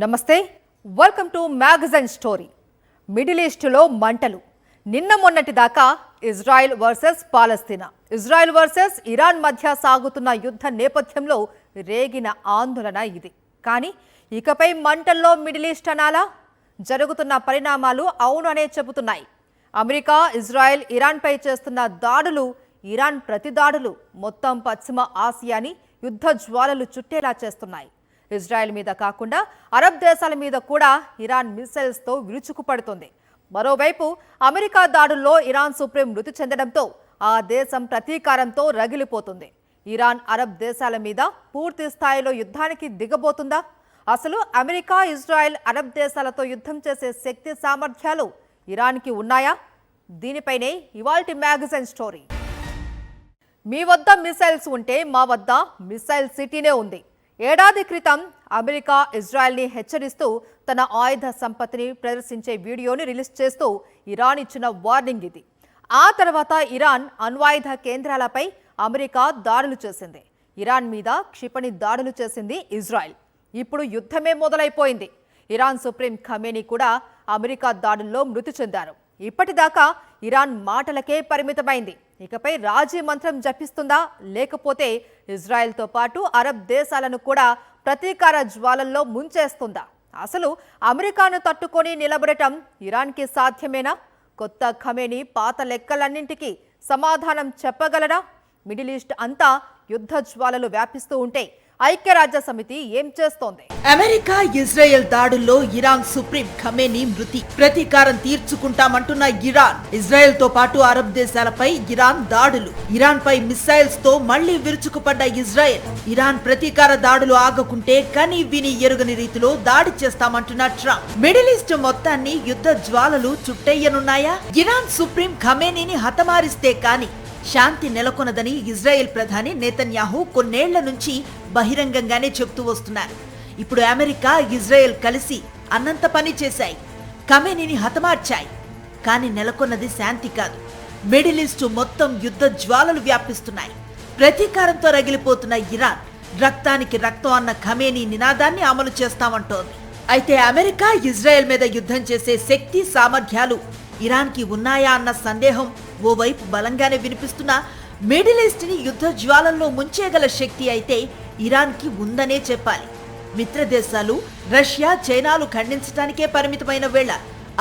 నమస్తే welcome to magazine story. Middle ఈస్ట్లో మంటలు. నిన్న మొన్నటి దాకా ఇజ్రాయెల్ వర్సెస్ పాలస్తీనా, ఇజ్రాయెల్ వర్సెస్ ఇరాన్ మధ్య సాగుతున్న యుద్ధ నేపథ్యంలో రేగిన ఆందోళన ఇది. కానీ ఇకపై మంటల్లో మిడిల్ ఈస్ట్ అనాలా? జరుగుతున్న పరిణామాలు అవును అనే చెబుతున్నాయి. అమెరికా, ఇజ్రాయెల్ ఇరాన్పై చేస్తున్న దాడులు, ఇరాన్ ప్రతిదాడులు మొత్తం పశ్చిమ ఆసియాని యుద్ధ జ్వాలలు చుట్టేలా చేస్తున్నాయి. ఇజ్రాయెల్ మీద కాకుండా అరబ్ దేశాల మీద కూడా ఇరాన్ మిసైల్స్తో విరుచుకుపడుతుంది. మరోవైపు అమెరికా దాడుల్లో ఇరాన్ సుప్రీం మృతి చెందడంతో ఆ దేశం ప్రతీకారంతో రగిలిపోతుంది. ఇరాన్ అరబ్ దేశాల మీద పూర్తి స్థాయిలో యుద్ధానికి దిగబోతుందా? అసలు అమెరికా, ఇజ్రాయెల్ అరబ్ దేశాలతో యుద్ధం చేసే శక్తి సామర్థ్యాలు ఇరాన్కి ఉన్నాయా? దీనిపైనే ఇవాల్టి మ్యాగజైన్ స్టోరీ. మీ వద్ద మిసైల్స్ ఉంటే మా వద్ద మిసైల్ సిటీనే ఉంది. ఏడాది క్రితం అమెరికా ఇజ్రాయెల్ని హెచ్చరిస్తూ తన ఆయుధ సంపత్తిని ప్రదర్శించే వీడియోని రిలీజ్ చేస్తూ ఇరాన్ ఇచ్చిన వార్నింగ్ ఇది. ఆ తర్వాత ఇరాన్ అణ్వాయుధ కేంద్రాలపై అమెరికా దాడులు చేసింది. ఇరాన్ మీద క్షిపణి దాడులు చేసింది ఇజ్రాయెల్. ఇప్పుడు యుద్ధమే మొదలైపోయింది. ఇరాన్ సుప్రీం ఖమేనీ కూడా అమెరికా దాడుల్లో మృతి చెందారు. ఇప్పటిదాకా ఇరాన్ మాటలకే పరిమితమైంది. ఇకపై రాజీ మంత్రం జపిస్తుందా, లేకపోతే ఇజ్రాయెల్తో పాటు అరబ్ దేశాలను కూడా ప్రతీకార జ్వాలల్లో ముంచేస్తుందా? అసలు అమెరికాను తట్టుకొని నిలబడటం ఇరాన్కి సాధ్యమేనా? కొత్త ఖమేనీ పాత లెక్కలన్నింటికీ సమాధానం చెప్పగలరా? మిడిల్ ఈస్ట్ అంతా యుద్ధ జ్వాలలు వ్యాపిస్తూ ఉంటే ఐక్యరాజ్య సమితి ఏం చేస్తోంది? అమెరికా, ఇజ్రాయెల్ దాడుల్లో ఇరాన్ సుప్రీం ఖమేనీ మృతి. ప్రతీకారం తీర్చుకుంటామంటున్న ఇరాన్, ఇజ్రాయెల్ తో పాటు అరబ్ దేశాలపై ఇరాన్ దాడులు. ఇరాన్ పై మిసైల్స్ తో మళ్లీ విరుచుకుపడ్డ ఇజ్రాయెల్. ఇరాన్ ప్రతీకార దాడులు ఆగకుంటే కని విని ఎరుగని రీతిలో దాడి చేస్తామంటున్న ట్రంప్. మిడిల్ ఈస్ట్ మొత్తాన్ని యుద్ధ జ్వాలలు చుట్టయ్యనున్నాయా? ఇరాన్ సుప్రీం ఖమేనీని హతమారిస్తే కాని శాంతి నెలకొనదని ఇజ్రాయెల్ ప్రధాని నెతన్యాహు కొన్నేళ్ల నుంచి బహిరంగంగానే చెప్తూ వస్తున్నారు. ఇప్పుడు అమెరికా, ఇజ్రాయెల్ కలిసి అన్నంత పని చేశాయి, ఖమేనీని హతమార్చాయి. కానీ నెలకొన్నది శాంతి కాదు. మిడిల్ ఈస్ట్ మొత్తం యుద్ధ జ్వాలలు వ్యాపిస్తున్నాయి. ప్రతీకారంతో రగిలిపోతున్న ఇరాన్ రక్తానికి రక్తం అన్న ఖమేనీ నినాదాన్ని అమలు చేస్తామంటోంది. అయితే అమెరికా, ఇజ్రాయెల్ మీద యుద్ధం చేసే శక్తి సామర్థ్యాలు ఇరాన్కి ఉన్నాయా అన్న సందేహం ఓవైపు బలంగానే వినిపిస్తున్నా, మిడిల్ ఈస్ట్ ని యుద్ధ జ్వాలల్లో ముంచేగల శక్తి అయితే ఇరాన్కి ఉందనే చెప్పాలి. మిత్ర దేశాలు రష్యా, చైనాలు ఖండించడానికే పరిమితమైన వేళ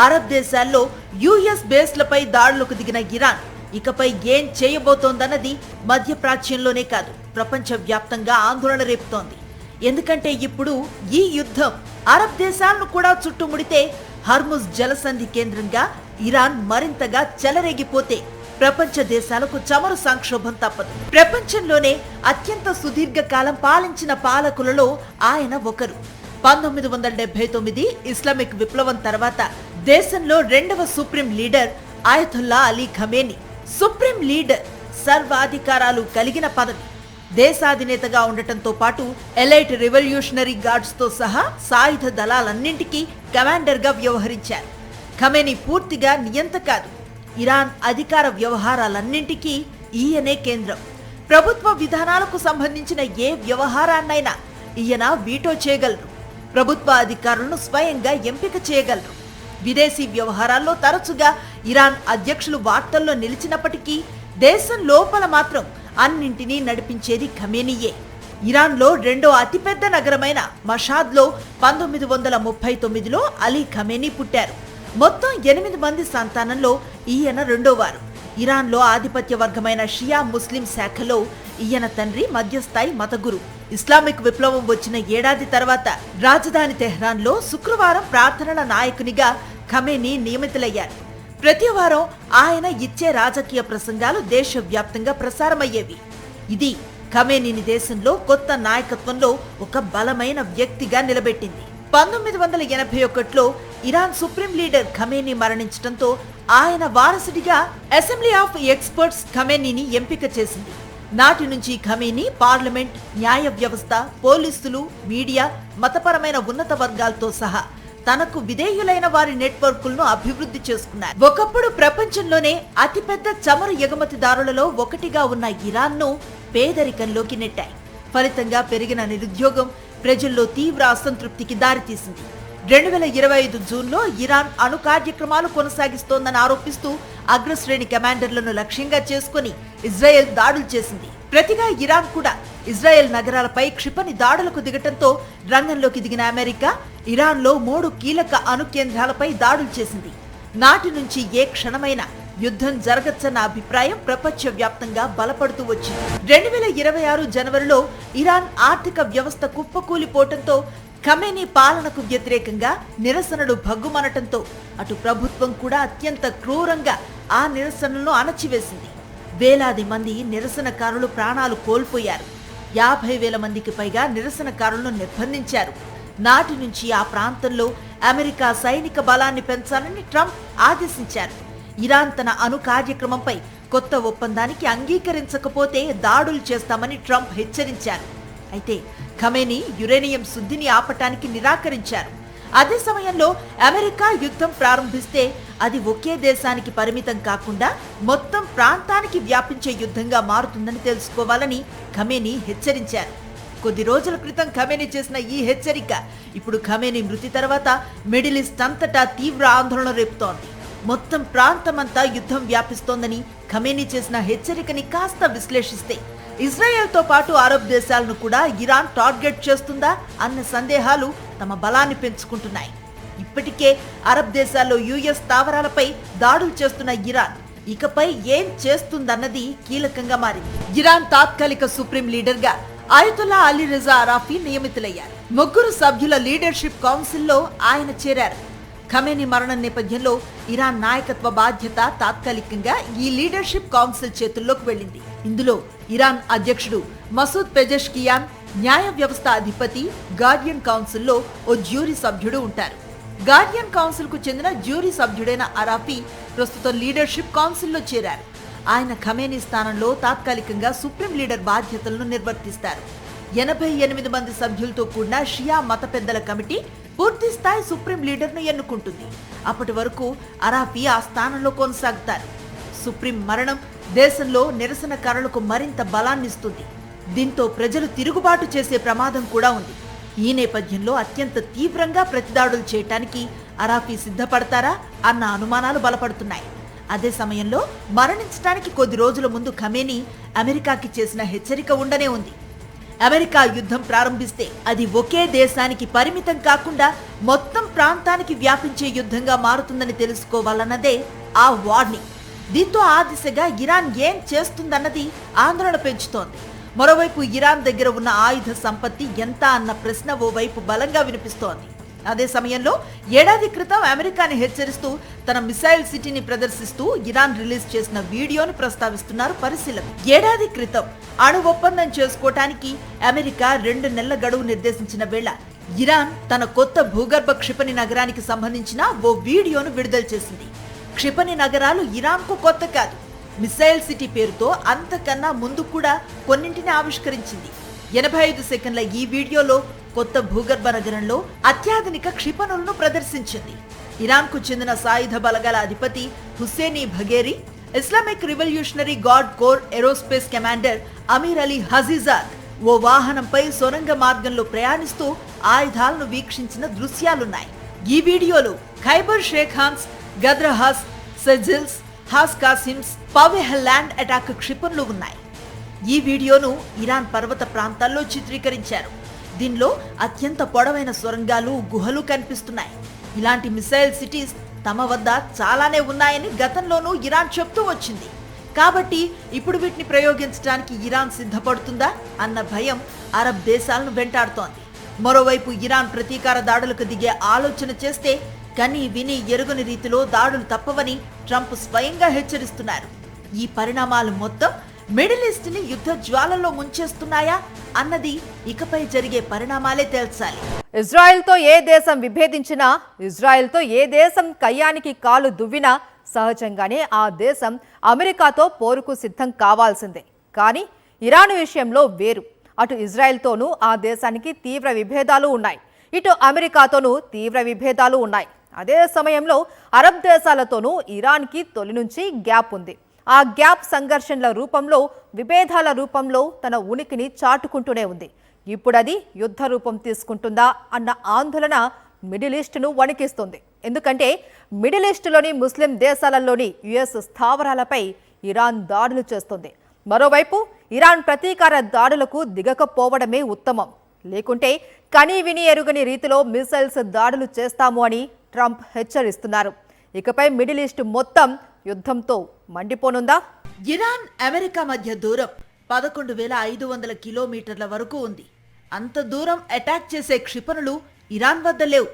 అరబ్ దేశాల్లో యుఎస్ బేస్లపై దాడులకు దిగిన ఇరాన్ ఇకపై ఏం చేయబోతోందన్నది మధ్యప్రాచ్యంలోనే కాదు, ప్రపంచ వ్యాప్తంగా ఆందోళన రేపుతోంది. ఎందుకంటే ఇప్పుడు ఈ యుద్ధం అరబ్ దేశాలను కూడా చుట్టుముడితే హర్ముజ్ జలసంధి కేంద్రంగా ఇరాన్ మరింతగా చెలరేగిపోతే ప్రపంచ దేశాలకు చమురు సంక్షోభం తప్పదు. ప్రపంచంలోనే అత్యంత సుదీర్ఘకాలం పాలించిన పాలకులలో ఆయన ఒకరు. 1979 ఇస్లామిక్ విప్లవం తర్వాత దేశంలో రెండవ supreme leader Ayatollah Ali Khamenei. Supreme leader సర్వాధికారాలు కలిగిన పదవి. దేశాధినేతగా ఉండటంతో పాటు ఎలైట్ రెవల్యూషనరీ గార్డ్స్ తో సహా సాయుధ దళాలన్నింటికీ కమాండర్ గా వ్యవహరించారు. ఖమేనీ పూర్తిగా నియంత కాదు. ఇరాన్ అధికార వ్యవహారాలన్నింటికీ ఈయనే కేంద్రం. ప్రభుత్వ విధానాలకు సంబంధించిన ఏ వ్యవహారాన్నైనా ఈయన వీటో చేయగలరు. ప్రభుత్వ అధికారులను స్వయంగా ఎంపిక చేయగలరు. విదేశీ వ్యవహారాల్లో తరచుగా ఇరాన్ అధ్యక్షులు వార్తల్లో నిలిచినప్పటికీ దేశం లోపల మాత్రం అన్నింటినీ నడిపించేది ఖమేనీయే. ఇరాన్లో రెండో అతిపెద్ద నగరమైన మషాద్లో 1939లో అలీ ఖమేనీ పుట్టారు. మొత్తం 8 మంది సంతానంలో ఈయన రెండోవారు. ఇరాన్లో ఆధిపత్య వర్గమైన షియా ముస్లిం శాఖలో ఈయన తండ్రి మధ్యస్థాయి మతగురు. ఇస్లామిక్ విప్లవం వచ్చిన ఏడాది తర్వాత రాజధాని తెహ్రాన్లో శుక్రవారం ప్రార్థనల నాయకునిగా ఖమేనీ నియమితులయ్యారు. ప్రతి వారం ఆయన ఇచ్చే రాజకీయ ప్రసంగాలు దేశవ్యాప్తంగా ప్రసారమయ్యేవి. ఇది ఖమేనీని దేశంలో కొత్త నాయకత్వంలో ఒక బలమైన వ్యక్తిగా నిలబెట్టింది. 1981లో ఇరాన్ సుప్రీం లీడర్ ఖమేనీ మరణించడంతో ఆయన వారసుడిగా అసెంబ్లీ ఆఫ్ ఎక్స్పర్ట్స్ ఖమేనీని ఎంపిక చేసింది. నాటి నుంచి ఖమేనీ పార్లమెంట్, న్యాయ వ్యవస్థ, పోలీసులు, మీడియా, మతపరమైన ఉన్నత వర్గాలతో సహా తనకు విధేయులైన వారి నెట్వర్కులను అభివృద్ధి చేసుకున్నారు. ఒకప్పుడు ప్రపంచంలోనే అతిపెద్ద చమురు ఎగుమతిదారులలో ఒకటిగా ఉన్న ఇరాన్ను పేదరికంలోకి నెట్టాయి. ఫలితంగా పెరిగిన నిరుద్యోగం, ప్రజల్లో తీవ్ర అసంతృప్తికి దారితీసింది. 2025 జూన్లో ఇరాన్ అణు కార్యక్రమాలు కొనసాగిస్తోందని ఆరోపిస్తూ అగ్రశ్రేణి కమాండర్లను లక్ష్యంగా చేసుకుని ఇజ్రాయెల్ దాడులు చేసింది. ప్రతిగా ఇరాన్ కూడా ఇజ్రాయెల్ నగరాలపై క్షిపణి దాడులకు దిగటంతో రంగంలోకి దిగిన అమెరికా ఇరాన్లో 3 కీలక అణు కేంద్రాలపై దాడులు చేసింది. నాటి నుంచి ఏ క్షణమైనా యుద్ధం జరగచ్చన్న అభిప్రాయం ప్రపంచవ్యాప్తంగా బలపడుతూ వచ్చింది. 2026 జనవరిలో ఇరాన్ ఆర్థిక వ్యవస్థ కుప్పకూలిపోవటంతో ఖమేనీ పాలనకు వ్యతిరేకంగా నిరసనలు భగ్గుమనటంతో అటు ప్రభుత్వం కూడా అత్యంత క్రూరంగా ఆ నిరసనలను అణచివేసింది. వేలాది మంది నిరసనకారులు ప్రాణాలు కోల్పోయారు. 50,000 మందికి పైగా నిరసనకారులను నిర్బంధించారు. నాటి నుంచి ఆ ప్రాంతంలో అమెరికా సైనిక బలాన్ని పెంచాలని ట్రంప్ ఆదేశించారు. ఇరాన్ తన అణు కార్యక్రమంపై కొత్త ఒప్పందానికి అంగీకరించకపోతే దాడులు చేస్తామని ట్రంప్ హెచ్చరించారు. అయితే ఖమేనీ యురేనియం శుద్ధిని ఆపటానికి నిరాకరించారు. అదే సమయంలో అమెరికా యుద్ధం ప్రారంభిస్తే అది ఒకే దేశానికి పరిమితం కాకుండా మొత్తం ప్రాంతానికి వ్యాపించే యుద్ధంగా మారుతుందని తెలుసుకోవాలని ఖమేనీ హెచ్చరించారు. కొద్ది రోజుల క్రితం ఖమేనీ చేసిన ఈ హెచ్చరిక ఇప్పుడు ఖమేనీ మృతి తర్వాత మిడిల్ ఈస్ట్ అంతటా తీవ్ర ఆందోళన రేపుతోంది. మొత్తం ప్రాంతమంతా యుద్ధం వ్యాపిస్తోందని ఖమేనీ చేసిన హెచ్చరికని కాస్త విశ్లేషిస్తే ఇజ్రాయెల్తో పాటు అరబ్ దేశాలను కూడా ఇరాన్ టార్గెట్ చేస్తుందా అన్న సందేహాలు తమ బలాన్ని పెంచుకుంటున్నాయి. ఇప్పటికే అరబ్ దేశాల్లో యుఎస్ స్థావరాలపై దాడులు చేస్తున్న ఇరాన్ ఇకపై ఏం చేస్తుందన్నది కీలకంగా మారింది. ఇరాన్ తాత్కాలిక సుప్రీం లీడర్గా అయతుల్లా అలీ రిజా అరాఫీ నియమితులయ్యారు. 3 సభ్యుల లీడర్షిప్ కౌన్సిల్లో ఆయన చేరారు. ఖమేనీ మరణం నేపథ్యంలో ఇరాన్ నాయకత్వ బాధ్యత తాత్కాలికంగా ఈ లీడర్షిప్ కౌన్సిల్ చేతుల్లోకి వెళ్ళింది. ఇందులో ఇరాన్ అధ్యక్షుడు మసూద్ పెజెష్కియాన్, న్యాయ వ్యవస్థ అధిపతి, గార్డియన్ కౌన్సిల్లో ఓ జ్యూరీ సభ్యుడు ఉంటారు. గార్డియన్ కౌన్సిల్ కు చెందిన జ్యూరీ సభ్యుడైన అరాఫీ ప్రస్తుతం లీడర్షిప్ కౌన్సిల్లో చేరారు. ఆయన ఖమేనీ స్థానంలో తాత్కాలికంగా సుప్రీం లీడర్ బాధ్యతలను నిర్వర్తిస్తారు. 88 మంది సభ్యులతో కూడిన షియా మత పెద్దల కమిటీ పూర్తి స్థాయి సుప్రీం లీడర్ను ఎన్నుకుంటుంది. అప్పటి వరకు అరాఫీ ఆ స్థానంలో కొనసాగుతారు. సుప్రీం మరణం దేశంలో నిరసనకారులకు మరింత బలాన్నిస్తుంది. దీంతో ప్రజలు తిరుగుబాటు చేసే ప్రమాదం కూడా ఉంది. ఈ నేపథ్యంలో అత్యంత తీవ్రంగా ప్రతిదాడులు చేయటానికి అరాఫీ సిద్ధపడతారా అన్న అనుమానాలు బలపడుతున్నాయి. అదే సమయంలో మరణించడానికి కొద్ది రోజుల ముందు ఖమేనీ అమెరికాకి చేసిన హెచ్చరిక ఉండనే ఉంది. అమెరికా యుద్ధం ప్రారంభిస్తే అది ఒకే దేశానికి పరిమితం కాకుండా మొత్తం ప్రాంతానికి వ్యాపించే యుద్ధంగా మారుతుందని తెలుసుకోవాలన్నదే ఆ వార్నింగ్. దీంతో ఆ దిశగా ఇరాన్ ఏం చేస్తుందన్నది ఆందోళన పెంచుతోంది. మరోవైపు ఇరాన్ దగ్గర ఉన్న ఆయుధ సంపత్తి ఎంత అన్న ప్రశ్న ఓవైపు బలంగా వినిపిస్తోంది. అదే సమయంలో ఏడాది క్రితం అమెరికాని హెచ్చరిస్తూ తన మిసైల్ సిటీని ప్రదర్శిస్తూ ఇరాన్ రిలీజ్ చేసిన వీడియోను ప్రస్తావిస్తున్నారు పరిశీలకులు. ఏడాది క్రితం అణు ఒప్పందం చేసుకోవటానికి అమెరికా 2 నెలల గడువు నిర్దేశించిన వేళ ఇరాన్ తన కొత్త భూగర్భ క్షిపణి నగరానికి సంబంధించిన ఓ వీడియోను విడుదల చేసింది. క్షిపణి నగరాలు ఇరాన్కు కొత్త కాదు. మిసైల్ సిటీ పేరుతో అంతకన్నా ముందు కూడా కొన్నింటిని ఆవిష్కరించింది. 85 సెకండ్ల ఈ వీడియోలో కొత్త భూగర్భ నగరంలో అత్యాధునిక క్షిపణులను ప్రదర్శించింది. ఇరాన్కు చెందిన సాయుధ బలగాల అధిపతి Hosseini Bagheri, Islamic Revolutionary Guard Corps aerospace commander Amir Ali Hajizadeh ఓ వాహనంపై సొరంగ మార్గంలో ప్రయాణిస్తూ ఆయుధాలను వీక్షించిన దృశ్యాలున్నాయి. ఈ వీడియోలో ఖైబర్ షేఖాన్స్, గద్రహాస్, Sejjils, Haj Qasems, Paveh land attack క్షిపణులు ఉన్నాయి. ఈ వీడియోను ఇరాన్ పర్వత ప్రాంతాల్లో చిత్రీకరించారు. దీనిలో అత్యంత పొడవైన సొరంగాలు, గుహలు కనిపిస్తున్నాయి. ఇలాంటి మిసైల్ సిటీస్ తమ వద్ద చాలానే ఉన్నాయని గతంలోనూ ఇరాన్ చెప్తూ వచ్చింది. కాబట్టి ఇప్పుడు వీటిని ప్రయోగించడానికి ఇరాన్ సిద్ధపడుతుందా అన్న భయం అరబ్ దేశాలను వెంటాడుతోంది. మరోవైపు ఇరాన్ ప్రతీకార దాడులకు దిగే ఆలోచన చేస్తే కని విని ఎరుగని రీతిలో దాడులు తప్పవని ట్రంప్ స్వయంగా హెచ్చరిస్తున్నారు. ఈ పరిణామాలు మొత్తం మిడిల్ ఈస్ట్ ని యుద్ధ జ్వాలల్లో ముంచేస్తున్నాయా అన్నది ఇకపై జరిగే పరిణామాలే తేల్చాలి. ఇజ్రాయెల్తో ఏ దేశం విభేదించినా, ఇజ్రాయెల్తో ఏ దేశం కయ్యానికి కాలు దువ్వినా సహజంగానే ఆ దేశం అమెరికాతో పోరుకు సిద్ధం కావాల్సిందే. కానీ ఇరాన్ విషయంలో వేరు. అటు ఇజ్రాయెల్తోనూ ఆ దేశానికి తీవ్ర విభేదాలు ఉన్నాయి, ఇటు అమెరికాతోనూ తీవ్ర విభేదాలు ఉన్నాయి. అదే సమయంలో అరబ్ దేశాలతోనూ ఇరాన్కి తొలి నుంచి గ్యాప్ ఉంది. ఆ గ్యాప్ సంఘర్షణల రూపంలో, విభేదాల రూపంలో తన ఉనికిని చాటుకుంటూనే ఉంది. ఇప్పుడది యుద్ధ రూపం తీసుకుంటుందా అన్న ఆందోళన మిడిల్ ఈస్ట్ను వణికిస్తుంది. ఎందుకంటే మిడిల్ ఈస్ట్లోని ముస్లిం దేశాలలోని యుఎస్ స్థావరాలపై ఇరాన్ దాడులు చేస్తుంది. మరోవైపు ఇరాన్ ప్రతీకార దాడులకు దిగకపోవడమే ఉత్తమం. లేకుంటే కనీ విని ఎరుగని రీతిలో మిసైల్స్ దాడులు చేస్తాము అని ట్రంప్ హెచ్చరిస్తున్నారు. ఇకపై మిడిల్ ఈస్ట్ మొత్తం యుద్ధంతో మండిపోనుందా? ఇరాన్ అమెరికా మధ్య దూరం 11,500 కిలోమీటర్ల వరకు ఉంది. అంత దూరం అటాక్ చేసే క్షిపణులు ఇరాన్ వద్ద లేవు.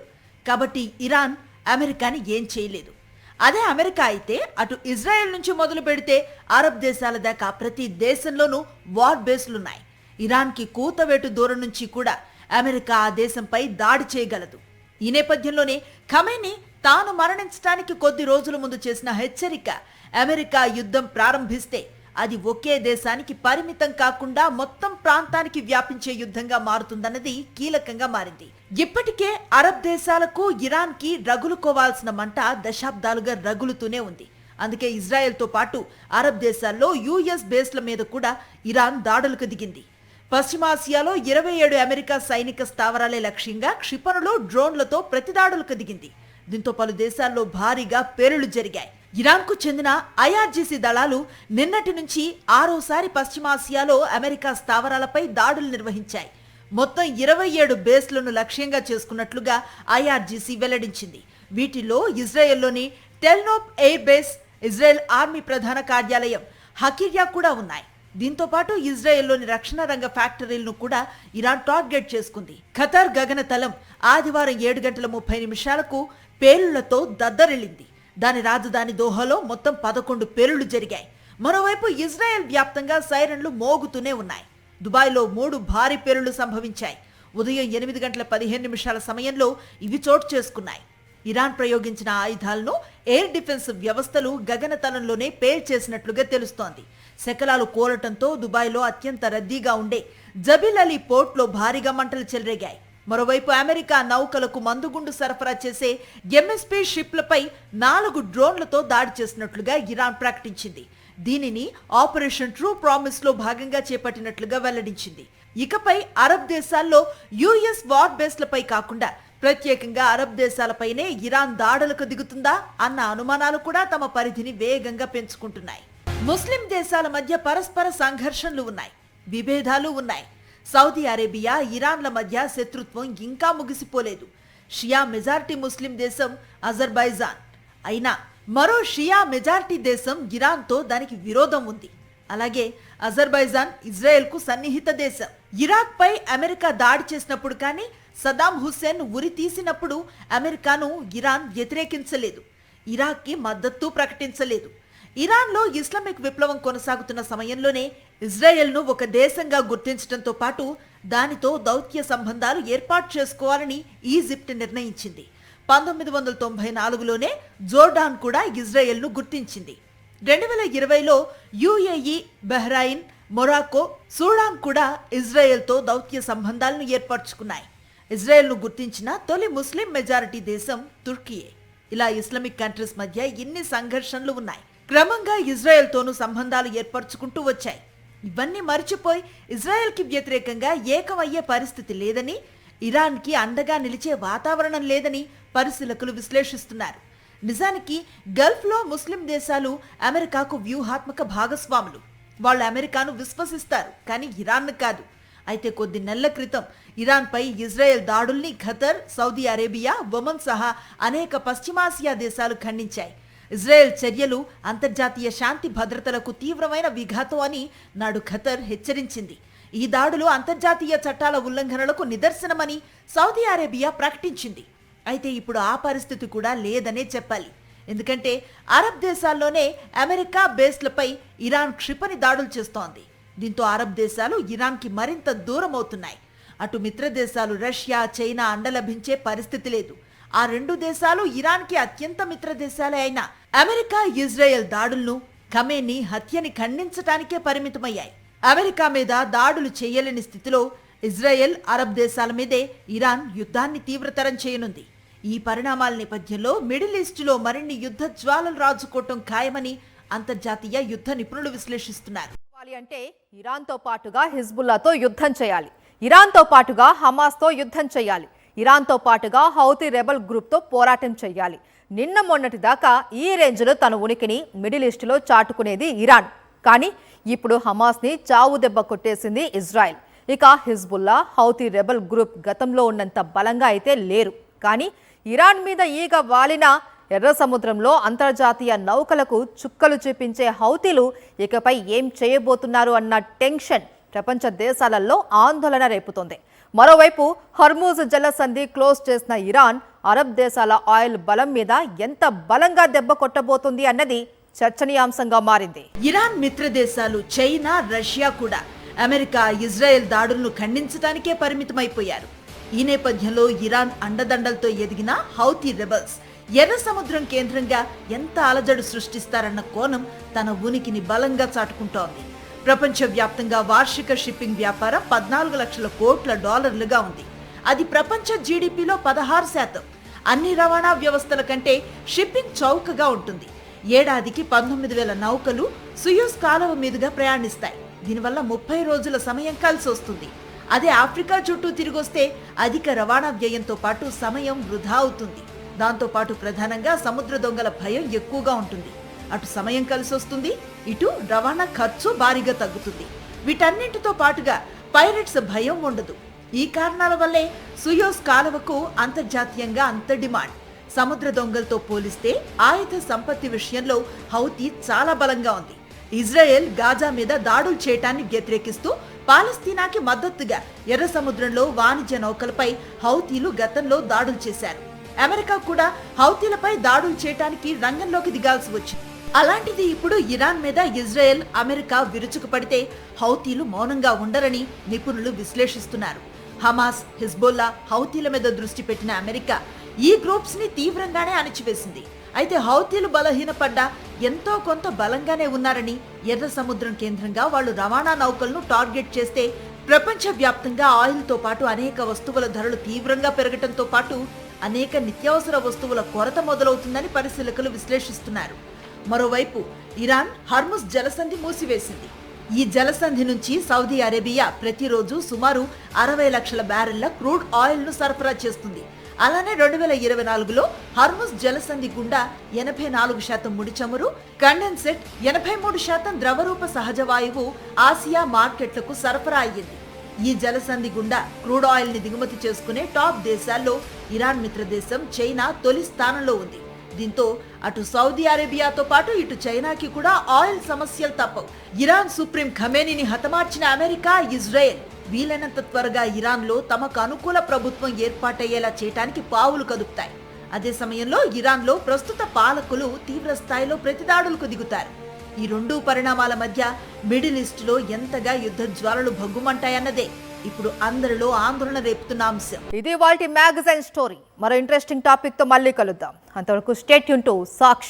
కాబట్టి ఇరాన్ అమెరికాని ఏం చేయలేదు. అదే అమెరికా అయితే అటు ఇజ్రాయెల్ నుంచి మొదలు పెడితే అరబ్ దేశాల దాకా ప్రతి దేశంలోనూ వార్ బేస్లున్నాయి. ఇరాన్కి కూతవేటు దూరం నుంచి కూడా అమెరికా ఆ దేశంపై దాడి చేయగలదు. ఈ నేపథ్యంలోనే ఖమేనీ తాను మరణించడానికి కొద్ది రోజుల ముందు చేసిన హెచ్చరిక అమెరికా యుద్ధం ప్రారంభిస్తే అది ఒకే దేశానికి పరిమితం కాకుండా మొత్తం ప్రాంతానికి వ్యాపించే యుద్ధంగా మారుతుందన్నది కీలకంగా మారింది. ఇప్పటికే అరబ్ దేశాలకు ఇరాన్కి రగులుకోవాల్సిన మంట దశాబ్దాలుగా రగులుతూనే ఉంది. అందుకే ఇజ్రాయెల్తో పాటు అరబ్ దేశాల్లో యుఎస్ బేస్ల మీద కూడా ఇరాన్ దాడులకు దిగింది. పశ్చిమాసియాలో 27 అమెరికా సైనిక స్థావరాలే లక్ష్యంగా క్షిపణులు, డ్రోన్లతో ప్రతిదాడులకు దిగింది. దీంతో పలు దేశాల్లో భారీగా పేలుళ్లు జరిగాయి. ఇరాన్కు చెందిన ఐఆర్జీసీ దళాలు నిన్నటి నుంచి 6వసారి పశ్చిమాసియాలో అమెరికా స్థావరాలపై దాడులు నిర్వహించాయి. మొత్తం 27 బేస్లను లక్ష్యంగా చేసుకున్నట్లుగా ఐఆర్జీసీ వెల్లడించింది. వీటిలో ఇజ్రాయెల్లోని టెల్నోప్ ఎయిర్ బేస్, ఇజ్రాయెల్ ఆర్మీ ప్రధాన కార్యాలయం, హకిర్యా కూడా ఉన్నాయి. దీంతో పాటు ఇజ్రాయెల్లోని రక్షణ రంగ ఫ్యాక్టరీలను కూడా ఇరాన్ టార్గెట్ చేసుకుంది. ఖతార్ గగనతలం ఆదివారం 7:30 పేలుళ్లతో దద్దరిల్లింది. దాని రాజధాని దోహాలో మొత్తం 11 పేలుళ్లు జరిగాయి. మరోవైపు ఇజ్రాయెల్ వ్యాప్తంగా సైరన్లు మోగుతూనే ఉన్నాయి. దుబాయ్లో 3 భారీ పేలుళ్లు సంభవించాయి. ఉదయం 8:15 సమయంలో ఇవి చోటు చేసుకున్నాయి. ఇరాన్ ప్రయోగించిన ఆయుధాలను ఎయిర్ డిఫెన్స్ వ్యవస్థలు గగనతలంలోనే పేల్చేసినట్లుగా తెలుస్తోంది. శకలాలు కోరటంతో దుబాయ్లో అత్యంత రద్దీగా ఉండే జబిల్ అలీ పోర్ట్లో భారీగా మంటలు చెలరేగాయి. మరోవైపు అమెరికా నౌకలకు మందుగుండు సరఫరా చేసే ఎంఎస్పీ షిప్లపై 4 డ్రోన్లతో దాడి చేసినట్లుగా ఇరాన్ ప్రకటించింది. దీనిని ఆపరేషన్ ట్రూ ప్రామిస్ లో భాగంగా చేపట్టినట్లుగా వెల్లడించింది. ఇకపై అరబ్ దేశాల్లో యుఎస్ వార్ బేస్లపై కాకుండా ప్రత్యేకంగా అరబ్ దేశాలపైనే ఇరాన్ దాడులకు దిగుతుందా అన్న అనుమానాలు కూడా తమ పరిధిని వేగంగా పెంచుకుంటున్నాయి. ముస్లిం దేశాల మధ్య పరస్పర సంఘర్షణలు ఉన్నాయి, విభేదాలు ఉన్నాయి. సౌదీ అరేబియా, ఇరాన్ల మధ్య శత్రుత్వం ఇంకా ముగిసిపోలేదు. షియా మెజారిటీ ముస్లిం దేశం అజర్బైజాన్ అయినా మరో షియా మెజారిటీ దేశం ఇరాన్తో దానికి విరోధం ఉంది. అలాగే అజర్బైజాన్ ఇజ్రాయెల్కు సన్నిహిత దేశం. ఇరాక్ పై అమెరికా దాడి చేసినప్పుడు కానీ, సదాం హుస్సేన్ ఉరి తీసినప్పుడు అమెరికాను ఇరాన్ వ్యతిరేకించలేదు, ఇరాక్కి మద్దతు ప్రకటించలేదు. ఇరాన్లో ఇస్లామిక్ విప్లవం కొనసాగుతున్న సమయంలోనే ఇజ్రాయెల్ను ఒక దేశంగా గుర్తించడంతో పాటు దానితో దౌత్య సంబంధాలు ఏర్పాటు చేసుకోవాలని ఈజిప్ట్ నిర్ణయించింది. 1994లోనే జోర్డాన్ కూడా ఇజ్రాయెల్ను గుర్తించింది. 2020లో యుఏఈ, బహ్రాయిన్, మొరాకో, సూడాన్ కూడా ఇజ్రాయెల్తో దౌత్య సంబంధాలను ఏర్పరచుకున్నాయి. ఇజ్రాయెల్ను గుర్తించిన తొలి ముస్లిం మెజారిటీ దేశం తుర్కీయే. ఇలా ఇస్లామిక్ కంట్రీస్ మధ్య ఇన్ని సంఘర్షణలు ఉన్నాయి. క్రమంగా ఇజ్రాయెల్తోనూ సంబంధాలు ఏర్పరచుకుంటూ వచ్చాయి. ఇవన్నీ మరిచిపోయి ఇజ్రాయెల్కి వ్యతిరేకంగా ఏకమయ్యే పరిస్థితి లేదని, ఇరాన్కి అండగా నిలిచే వాతావరణం లేదని పరిశీలకులు విశ్లేషిస్తున్నారు. నిజానికి గల్ఫ్లో ముస్లిం దేశాలు అమెరికాకు వ్యూహాత్మక భాగస్వాములు. వాళ్ళు అమెరికాను విశ్వసిస్తారు, కానీ ఇరాన్ను కాదు. అయితే కొద్ది నెలల క్రితం ఇరాన్పై ఇజ్రాయెల్ దాడుల్ని ఖతర్, సౌదీ అరేబియా, ఒమన్ సహా అనేక పశ్చిమాసియా దేశాలు ఖండించాయి. ఇజ్రాయెల్ చర్యలు అంతర్జాతీయ శాంతి భద్రతలకు తీవ్రమైన విఘాతం అని నాడు ఖతర్ హెచ్చరించింది. ఈ దాడులు అంతర్జాతీయ చట్టాల ఉల్లంఘనలకు నిదర్శనమని సౌదీ అరేబియా ప్రకటించింది. అయితే ఇప్పుడు ఆ పరిస్థితి కూడా లేదనే చెప్పాలి. ఎందుకంటే అరబ్ దేశాల్లోనే అమెరికా బేస్లపై ఇరాన్ క్షిపణి దాడులు చేస్తోంది. దీంతో అరబ్ దేశాలు ఇరాన్కి మరింత దూరం అవుతున్నాయి. అటు మిత్ర దేశాలు రష్యా, చైనా అండ లభించే పరిస్థితి లేదు. ఆ 2 దేశాలు ఇరాన్కి అత్యంత మిత్ర దేశాలే అయినా అమెరికా, ఇజ్రాయెల్ దాడులను, ఖమేనీ హత్యని ఖండించటానికే పరిమితమయ్యాయి. అమెరికా మీద దాడులు చేయలేని స్థితిలో ఇజ్రాయెల్, అరబ్ దేశాల మీదే ఇరాన్ యుద్ధాన్ని తీవ్రతరం చేయనుంది. ఈ పరిణామాల నేపథ్యంలో మిడిల్ ఈస్టులో మరిన్ని యుద్ధ జ్వాలలు రాజుకోవటం ఖాయమని అంతర్జాతీయ యుద్ధ నిపుణులు విశ్లేషిస్తున్నారు. అంటే ఇరాన్తో పాటుగా హిజ్బుల్లాతో యుద్ధం చేయాలి. ఇరాన్తో పాటుగా హమాస్తో యుద్ధం చేయాలి. ఇరాన్తో పాటుగా హౌతీ రెబల్ గ్రూప్తో పోరాటం చేయాలి. నిన్న మొన్నటి దాకా ఈ రేంజ్లో తన ఉనికిని మిడిల్ ఈస్ట్లో చాటుకునేది ఇరాన్. కానీ ఇప్పుడు హమాస్ని చావు దెబ్బ కొట్టేసింది ఇజ్రాయెల్. ఇక హిజ్బుల్లా, హౌతీ రెబల్ గ్రూప్ గతంలో ఉన్నంత బలంగా అయితే లేరు. కానీ ఇరాన్ మీద ఈగ వాలిన ఎర్ర సముద్రంలో అంతర్జాతీయ నౌకలకు చుక్కలు చూపించే హౌతీలు ఇకపై ఏం చేయబోతున్నారు అన్న టెన్షన్ ప్రపంచ దేశాలలో ఆందోళన రేపుతోంది. మరోవైపు హర్మూజ్ జలసంధి క్లోజ్ చేసిన ఇరాన్ అరబ్ దేశాల ఆయిల్ బలం మీద ఎంత బలంగా దెబ్బ కొట్టబోతుంది అన్నది చర్చనీయాంశంగా మారింది. ఇరాన్ మిత్ర దేశాలు చైనా, రష్యా కూడా అమెరికా, ఇజ్రాయెల్ దాడులను ఖండించడానికే పరిమితమైపోయారు. ఈ నేపథ్యంలో ఇరాన్ అండదండలతో ఎదిగిన హౌతీ రెబల్స్ ఎర్ర సముద్రం కేంద్రంగా ఎంత అలజడు సృష్టిస్తారన్న కోణం తన ఉనికిని బలంగా చాటుకుంటోంది. ప్రపంచవ్యాప్తంగా వార్షిక షిప్పింగ్ వ్యాపారం 14 లక్షల కోట్ల డాలర్లుగా ఉంది. అది ప్రపంచ జీడిపిలో 16%. అన్ని రవాణా వ్యవస్థల కంటే షిప్పింగ్ చౌకగా ఉంటుంది. ఏడాదికి 19,000 నౌకలు సుయోజ్ కాలువ మీదుగా ప్రయాణిస్తాయి. దీనివల్ల 30 రోజుల సమయం కలిసి వస్తుంది. అదే ఆఫ్రికా చుట్టూ తిరిగొస్తే అధిక రవాణా వ్యయంతో పాటు సమయం వృధా అవుతుంది. దాంతోపాటు ప్రధానంగా సముద్ర దొంగల భయం ఎక్కువగా ఉంటుంది. అటు సమయం కలిసి వస్తుంది, ఇటు రవాణా ఖర్చు భారీగా తగ్గుతుంది. వీటన్నింటితో పాటుగా పైరట్స్ భయం ఉండదు. ఈ కారణాల వల్లే సుయోజ్ కాలువకు అంతర్జాతీయంగా అంత డిమాండ్. సముద్ర దొంగలతో పోలిస్తే ఆయుధ సంపత్తి విషయంలో హౌతీ చాలా బలంగా ఉంది. ఇజ్రాయెల్ గాజా మీద దాడులు చేయటాన్ని వ్యతిరేకిస్తూ పాలస్తీనాకి మద్దతుగా ఎర్ర సముద్రంలో వాణిజ్య నౌకలపై హౌతీలు గతంలో దాడులు చేశారు. అమెరికా కూడా హౌతీలపై దాడులు చేయటానికి రంగంలోకి దిగాల్సి వచ్చింది. అలాంటిది ఇప్పుడు ఇరాన్ మీద ఇజ్రాయెల్, అమెరికా విరుచుకుపడితే హౌతీలు మౌనంగా ఉండరని నిపుణులు విశ్లేషిస్తున్నారు. హమాస్, హిజ్బుల్లా, హౌతీల మీద దృష్టి పెట్టిన అమెరికా ఈ గ్రూప్స్ ని తీవ్రంగానే అణిచివేసింది. అయితే హౌతీలు బలహీనపడ్డా ఎంతో కొంత బలంగానే ఉన్నారని, ఎర్ర సముద్రం కేంద్రంగా వాళ్ళు రవాణా నౌకలను టార్గెట్ చేస్తే ప్రపంచ వ్యాప్తంగా ఆయిల్ తో పాటు అనేక వస్తువుల ధరలు తీవ్రంగా పెరగటంతో పాటు అనేక నిత్యావసర వస్తువుల కొరత మొదలవుతుందని పరిశీలకులు విశ్లేషిస్తున్నారు. మరోవైపు ఇరాన్ హర్ముజ్ జలసంధి మూసివేసింది. ఈ జలసంధి నుంచి సౌదీ అరేబియా ప్రతిరోజు సుమారు 60 లక్షల బ్యారెళ్ల క్రూడ్ ఆయిల్ ను సరఫరా చేస్తుంది. అలానే 2024లో హర్ముజ్ జలసంధి గుండా 84% ముడి చమురు, కండెన్సేట్, 83% ద్రవరూప సహజ వాయువు ఆసియా మార్కెట్లకు సరఫరా అయ్యింది. ఈ జలసంధి గుండా క్రూడ్ ఆయిల్ ని దిగుమతి చేసుకునే టాప్ దేశాల్లో ఇరాన్ మిత్ర దేశం చైనా తొలి స్థానంలో ఉంది. దీంతో అటు సౌదీ అరేబియాతో పాటు ఇటు చైనాకి కూడా ఆయిల్ సమస్యలు తప్పవు. ఇరాన్ సుప్రీం ఖమేనీని హతమార్చిన అమెరికా, ఇజ్రాయెల్ వీలైనంత త్వరగా ఇరాన్లో తమకు అనుకూల ప్రభుత్వం ఏర్పాటయ్యేలా చేయడానికి పావులు కదుపుతాయి. అదే సమయంలో ఇరాన్లో ప్రస్తుత పాలకులు తీవ్ర స్థాయిలో ప్రతిదాడులకు దిగుతారు. ఈ రెండు పరిణామాల మధ్య మిడిల్ ఈస్ట్లో ఎంతగా యుద్ధ జ్వాలలు భగ్గుమంటాయన్నదే ఇప్పుడు అందరిలో ఆందోళన రేపుతున్న అంశం. ఇది వాల్టి మ్యాగజైన్ స్టోరీ. మరో ఇంట్రెస్టింగ్ టాపిక్ తో మళ్ళీ కలుద్దాం. అంతవరకు స్టే ట్యూన్ టు సాక్షి.